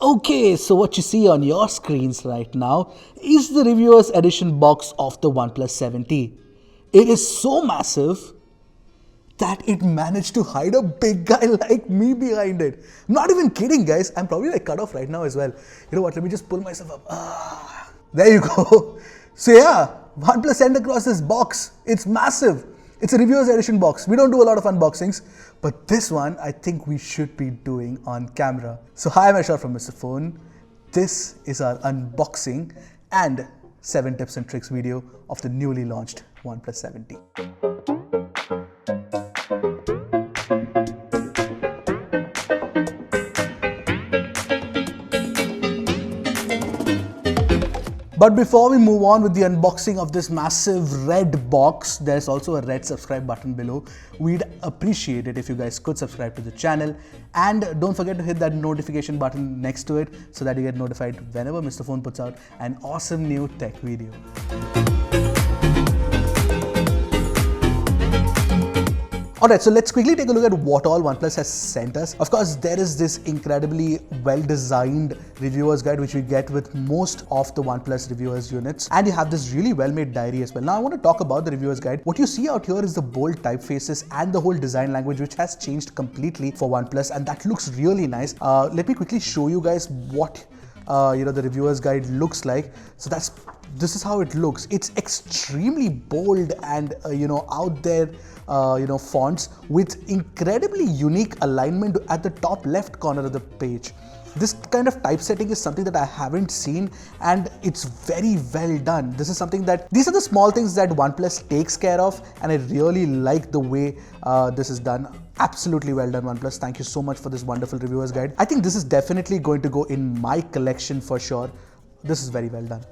Okay, so what you see on your screens right now is the reviewer's edition box of the OnePlus 7T. It is so massive that it managed to hide a big guy like me behind it. I'm not even kidding, guys. I'm probably like cut off right now as well. You know what? Let me just pull myself up. There you go. So yeah, OnePlus sent across this box. It's massive. It's a reviewer's edition box. We don't do a lot of unboxings, but this one I think we should be doing on camera. So hi, I'm Ershad from Mr. Phone. This is our unboxing and 7 tips and tricks video of the newly launched OnePlus 7T. But before we move on with the unboxing of this massive red box, there's also a red subscribe button below. We'd appreciate it if you guys could subscribe to the channel, and don't forget to hit that notification button next to it so that you get notified whenever Mr. Phone puts out an awesome new tech video. Alright, so let's quickly take a look at what all OnePlus has sent us. Of course, there is this incredibly well-designed reviewer's guide which we get with most of the OnePlus reviewers units. And you have this really well-made diary as well. Now, I want to talk about the reviewer's guide. What you see out here is the bold typefaces and the whole design language which has changed completely for OnePlus, and that looks really nice. Let me quickly show you guys what the reviewer's guide looks like. So this is how it looks. It's extremely bold and out there fonts with incredibly unique alignment at the top left corner of the page. This kind of typesetting is something that I haven't seen, and it's very well done. This is something that, these are the small things that OnePlus takes care of, and I really like the way this is done. Absolutely well done, OnePlus. Thank you so much for this wonderful reviewer's guide. I think this is definitely going to go in my collection for sure. This is very well done.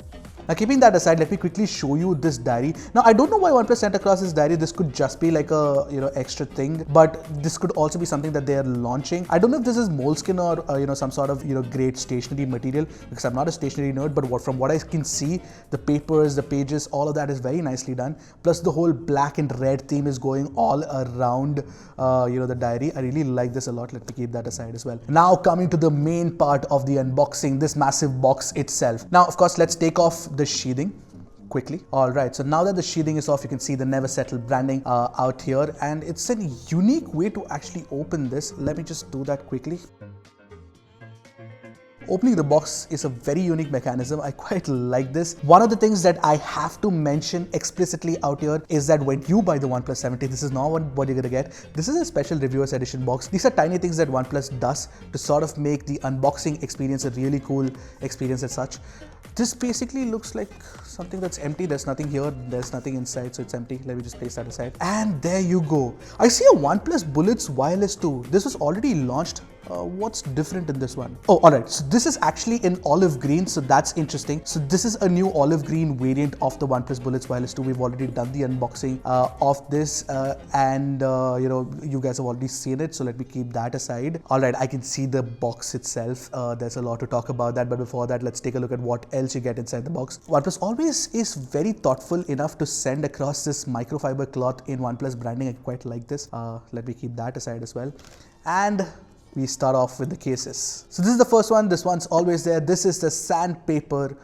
Now, keeping that aside, let me quickly show you this diary. Now, I don't know why OnePlus sent across this diary. This could just be like a extra thing, but this could also be something that they are launching. I don't know if this is moleskin or some sort of great stationery material, because I'm not a stationery nerd. But from what I can see, the papers, the pages, all of that is very nicely done. Plus, the whole black and red theme is going all around the diary. I really like this a lot. Let me keep that aside as well. Now, coming to the main part of the unboxing, this massive box itself. Now, of course, let's take off the sheathing quickly. Alright, so now that the sheathing is off, you can see the never settle branding out here, and it's a unique way to actually open this. Let me just do that quickly. Opening the box is a very unique mechanism. I quite like this. One of the things that I have to mention explicitly out here is that when you buy the OnePlus 7T, this is not what you're gonna get. This is a special reviewer's edition box. These are tiny things that OnePlus does to sort of make the unboxing experience a really cool experience as such. This basically looks like something that's empty. There's nothing here, there's nothing inside, so it's empty. Let me just place that aside. And there you go. I see a OnePlus Bullets Wireless 2. This was already launched. What's different in this one? Oh, alright, so this is actually in olive green, so that's interesting. So this is a new olive green variant of the OnePlus Bullets Wireless 2. We've already done the unboxing of this and you guys have already seen it, so let me keep that aside. Alright, I can see the box itself. There's a lot to talk about that, but before that, let's take a look at what else you get inside the box. OnePlus always is very thoughtful enough to send across this microfiber cloth in OnePlus branding. I quite like this. Let me keep that aside as well. And we start off with the cases. So this is the first one. This one's always there. This is the sandpaper,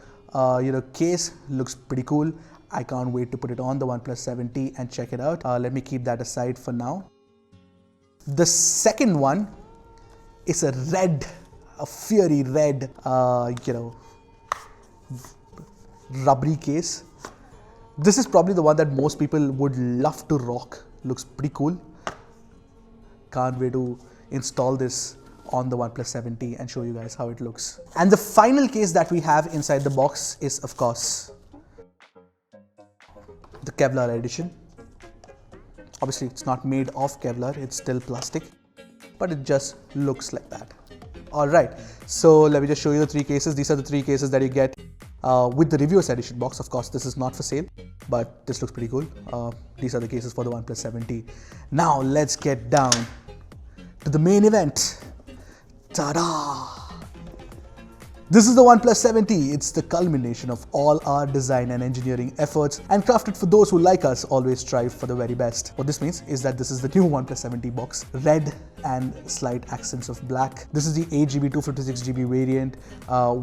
case. Looks pretty cool. I can't wait to put it on the OnePlus 7T and check it out. Let me keep that aside for now. The second one is a fiery red, rubbery case. This is probably the one that most people would love to rock. Looks pretty cool. Can't wait to install this on the OnePlus 7T and show you guys how it looks. And the final case that we have inside the box is, of course, the Kevlar edition. Obviously, it's not made of Kevlar, it's still plastic, but it just looks like that. Alright, so let me just show you the 3 cases. These are the 3 cases that you get with the reviewer's edition box. Of course, this is not for sale, but this looks pretty cool. These are the cases for the OnePlus 7T. Now, let's get down to the main event. Ta-da! This is the OnePlus 7T. It's the culmination of all our design and engineering efforts and crafted for those who, like us, always strive for the very best. What this means is that this is the new OnePlus 7T box. Red and slight accents of black. This is the 8GB 256GB variant,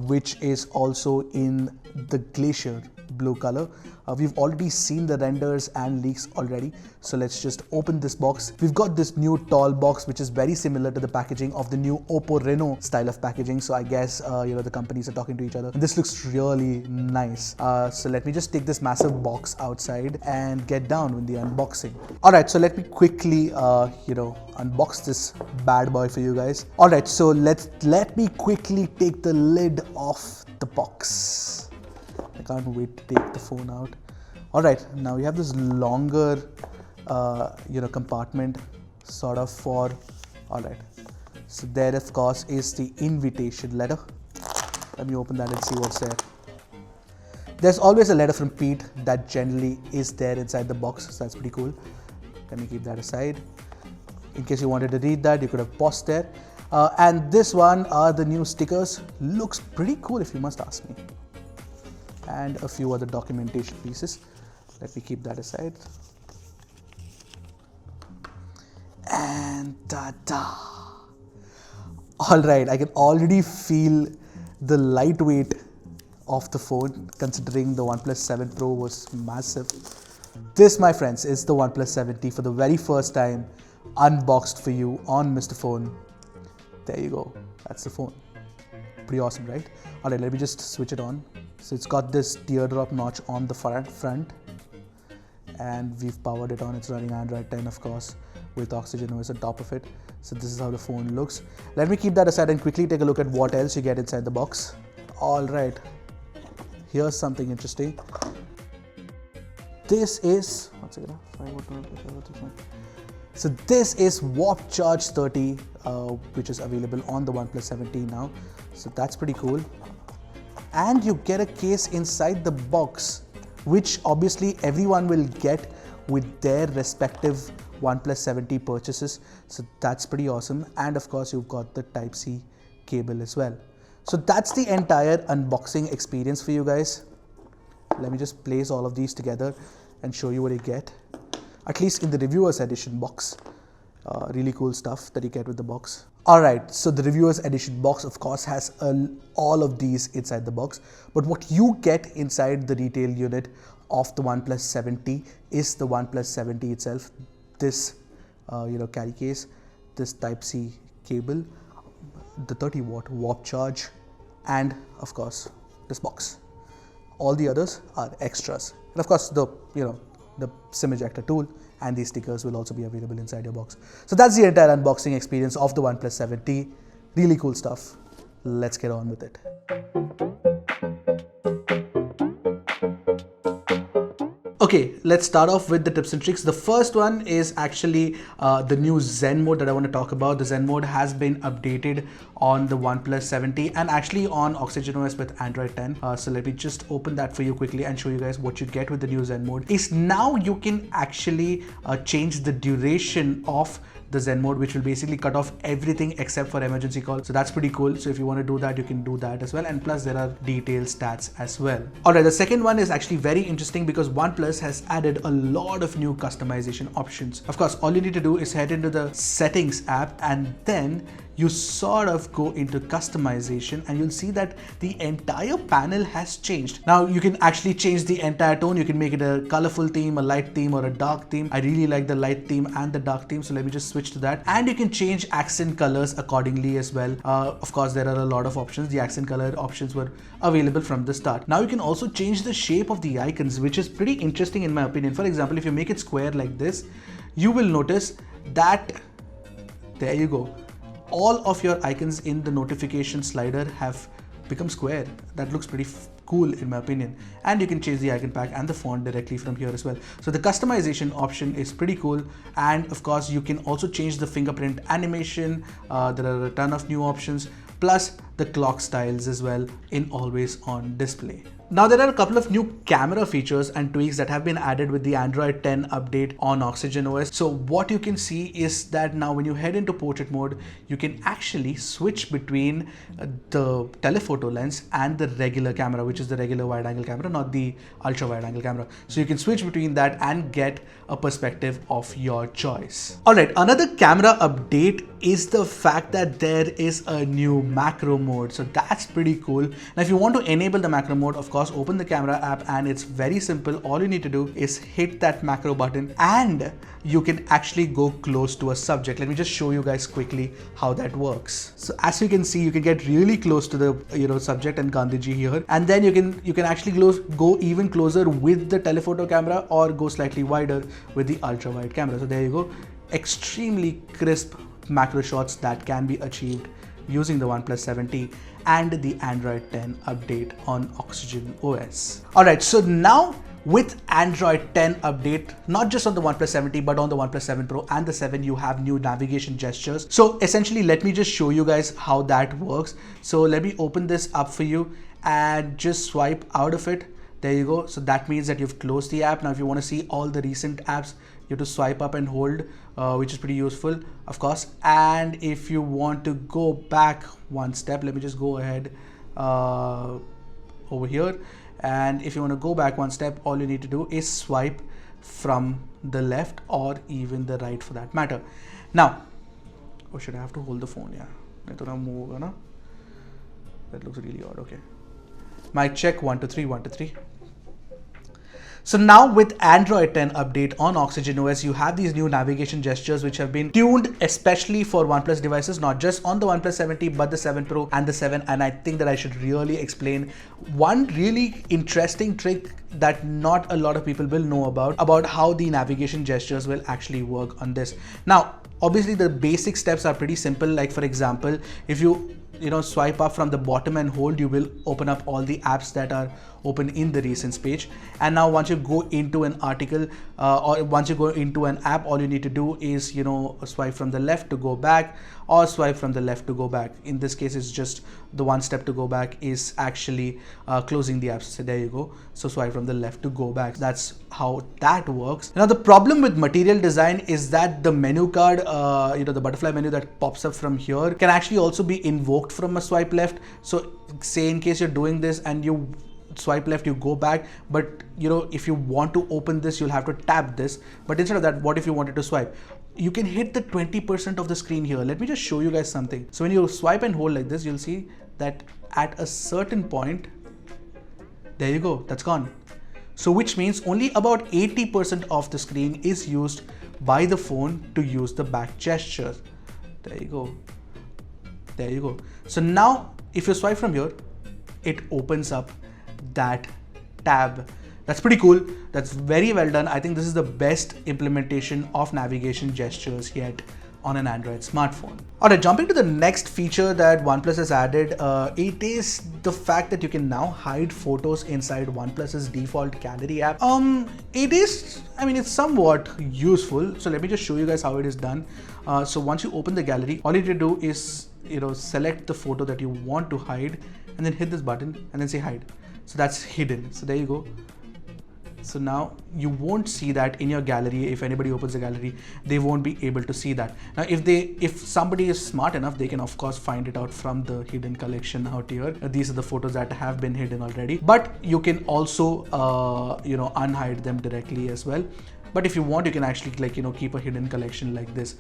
which is also in the Glacier blue color. We've already seen the renders and leaks already, so let's just open this box. We've got this new tall box which is very similar to the packaging of the new Oppo Reno style of packaging, so I guess the companies are talking to each other. And this looks really nice. So let me just take this massive box outside and get down with the unboxing. Alright, so let me quickly unbox this bad boy for you guys. Alright, so let me quickly take the lid off the box. I can't wait to take the phone out. Alright, now we have this longer compartment sort of for, alright. So there of course is the invitation letter. Let me open that and see what's there. There's always a letter from Pete that generally is there inside the box, so that's pretty cool. Let me keep that aside. In case you wanted to read that, you could have paused there. And this one are the new stickers. Looks pretty cool if you must ask me. And a few other documentation pieces. Let me keep that aside. And ta-da! Alright, I can already feel the lightweight of the phone, considering the OnePlus 7 Pro was massive. This, my friends, is the OnePlus 7T for the very first time, unboxed for you on Mr. Phone. There you go, that's the phone. Pretty awesome, right? Alright, let me just switch it on. So it's got this teardrop notch on the front, and we've powered it on. It's running Android 10, of course, with Oxygen OS on top of it. So this is how the phone looks. Let me keep that aside and quickly take a look at what else you get inside the box. Alright, here's something interesting. This is, so this is Warp Charge 30, which is available on the OnePlus 7T now. So that's pretty cool. And you get a case inside the box, which obviously everyone will get with their respective OnePlus 7T purchases. So that's pretty awesome. And of course, you've got the Type-C cable as well. So that's the entire unboxing experience for you guys. Let me just place all of these together and show you what you get, at least in the Reviewers Edition box. Really cool stuff that you get with the box. Alright, so the Reviewers Edition box of course has all of these inside the box, but what you get inside the retail unit of the OnePlus 7T is the OnePlus 7T itself. This carry case, this Type-C cable, the 30-watt warp charge, and of course this box. All the others are extras, and of course the SIM ejector tool and these stickers will also be available inside your box. So that's the entire unboxing experience of the OnePlus 7T. Really cool stuff. Let's get on with it. Okay, let's start off with the tips and tricks. The first one is actually the new Zen Mode that I want to talk about. The Zen Mode has been updated on the OnePlus 7T and actually on Oxygen OS with Android 10. So let me just open that for you quickly and show you guys what you get with the new Zen Mode. Is now you can actually change the duration of the Zen Mode, which will basically cut off everything except for emergency calls. So that's pretty cool. So if you want to do that, you can do that as well. And plus there are detailed stats as well. Alright, the second one is actually very interesting because OnePlus has added a lot of new customization options. Of course, all you need to do is head into the settings app and then you sort of go into customization and you'll see that the entire panel has changed. Now you can actually change the entire tone. You can make it a colorful theme, a light theme, or a dark theme. I really like the light theme and the dark theme, so let me just switch to that. And you can change accent colors accordingly as well. Of course, there are a lot of options. The accent color options were available from the start. Now you can also change the shape of the icons, which is pretty interesting in my opinion. For example, if you make it square like this, you will notice that, there you go, all of your icons in the notification slider have become square. That looks pretty cool in my opinion. And you can change the icon pack and the font directly from here as well. So the customization option is pretty cool. And of course, you can also change the fingerprint animation. There are a ton of new options, plus the clock styles as well in always on display. Now there are a couple of new camera features and tweaks that have been added with the Android 10 update on Oxygen OS. So what you can see is that now when you head into portrait mode, you can actually switch between the telephoto lens and the regular camera, which is the regular wide angle camera, not the ultra wide angle camera. So you can switch between that and get a perspective of your choice. Alright, another camera update is the fact that there is a new macro mode. So that's pretty cool. Now if you want to enable the macro mode, of course, open the camera app and it's very simple. All you need to do is hit that macro button and you can actually go close to a subject. Let me just show you guys quickly how that works. So as you can see, you can get really close to the subject and Gandhiji here, and then you can actually go even closer with the telephoto camera or go slightly wider with the ultra wide camera. So there you go, extremely crisp macro shots that can be achieved using the OnePlus 7T and the Android 10 update on Oxygen OS. Alright, so now with Android 10 update, not just on the OnePlus 7T, but on the OnePlus 7 Pro and the 7, you have new navigation gestures. So essentially, let me just show you guys how that works. So let me open this up for you and just swipe out of it. There you go. So that means that you've closed the app. Now, if you want to see all the recent apps, you have to swipe up and hold, which is pretty useful, of course. And if you want to go back one step, let me just go ahead over here. And if you want to go back one step, all you need to do is swipe from the left or even the right for that matter. Now, or should I have to hold the phone? Yeah. That looks really odd. Okay. Mic check 1 2 3 1 2 3. So now with Android 10 update on Oxygen OS, you have these new navigation gestures which have been tuned especially for OnePlus devices, not just on the OnePlus 7T, but the 7 Pro and the 7. And I think that I should really explain one really interesting trick that not a lot of people will know about how the navigation gestures will actually work on this. Now, obviously the basic steps are pretty simple. Like for example, if you swipe up from the bottom and hold, you will open up all the apps that are open in the recents page. And now once you go into an article or once you go into an app, all you need to do is swipe from the left to go back or swipe from the left to go back. In this case, it's just the one step to go back is actually closing the apps. So there you go. So swipe from the left to go back. That's how that works. Now the problem with material design is that the menu card, the butterfly menu that pops up from here can actually also be invoked from a swipe left. So say in case you're doing this and you swipe left, you go back, but if you want to open this, you'll have to tap this. But instead of that, what if you wanted to swipe? You can hit the 20% of the screen here. Let me just show you guys something. So when you swipe and hold like this, you'll see that at a certain point, there you go, that's gone. So which means only about 80% of the screen is used by the phone to use the back gestures. There you go. There you go. So now if you swipe from here, it opens up that tab. That's pretty cool. That's very well done. I think this is the best implementation of navigation gestures yet on an Android smartphone. Alright, jumping to the next feature that OnePlus has added, it is the fact that you can now hide photos inside OnePlus's default gallery app. It's somewhat useful. So let me just show you guys how it is done. So once you open the gallery, all you need to do is select the photo that you want to hide and then hit this button and then say hide. So that's hidden. So there you go. So now you won't see that in your gallery. If anybody opens the gallery, they won't be able to see that. Now, if somebody is smart enough, they can of course find it out from the hidden collection out here. These are the photos that have been hidden already, but you can also, unhide them directly as well. But if you want, you can actually keep a hidden collection like this.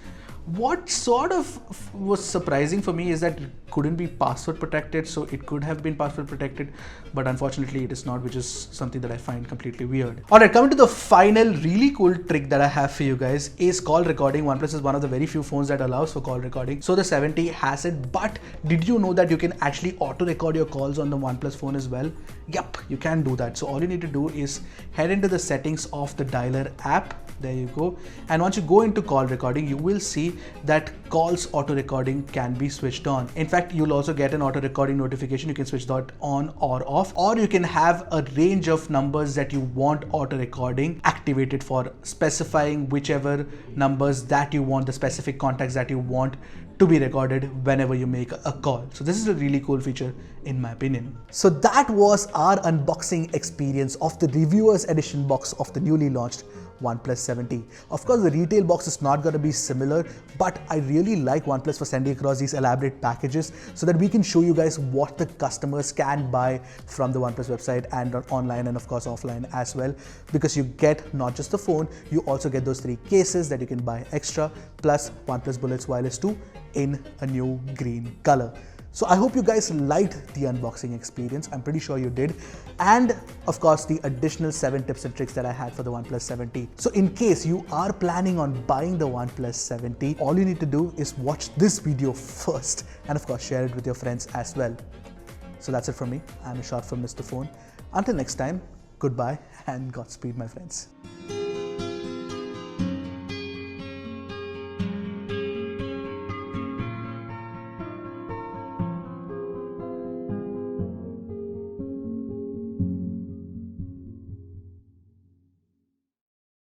What sort of was surprising for me is that it couldn't be password protected. So it could have been password protected, but unfortunately it is not, which is something that I find completely weird. Alright, coming to the final really cool trick that I have for you guys is call recording. OnePlus is one of the very few phones that allows for call recording. So the 7T has it, but did you know that you can actually auto record your calls on the OnePlus phone as well? Yep, you can do that. So all you need to do is head into the settings of the dialer app. There you go. And once you go into call recording, you will see that calls auto recording can be switched on. In fact, you'll also get an auto recording notification. You can switch that on or off, or you can have a range of numbers that you want auto recording activated for, specifying whichever numbers that you want, the specific contacts that you want to be recorded whenever you make a call. So this is a really cool feature in my opinion. So that was our unboxing experience of the reviewers edition box of the newly launched OnePlus 7T. Of course, the retail box is not going to be similar, but I really like OnePlus for sending across these elaborate packages so that we can show you guys what the customers can buy from the OnePlus website and online and of course offline as well, because you get not just the phone, you also get those 3 cases that you can buy extra, plus OnePlus Bullets Wireless 2 in a new green color. So I hope you guys liked the unboxing experience. I'm pretty sure you did. And of course, the additional 7 tips and tricks that I had for the OnePlus 7T. So in case you are planning on buying the OnePlus 7T, all you need to do is watch this video first and of course share it with your friends as well. So that's it from me. I'm Ershad from Mr. Phone. Until next time, goodbye and Godspeed, my friends.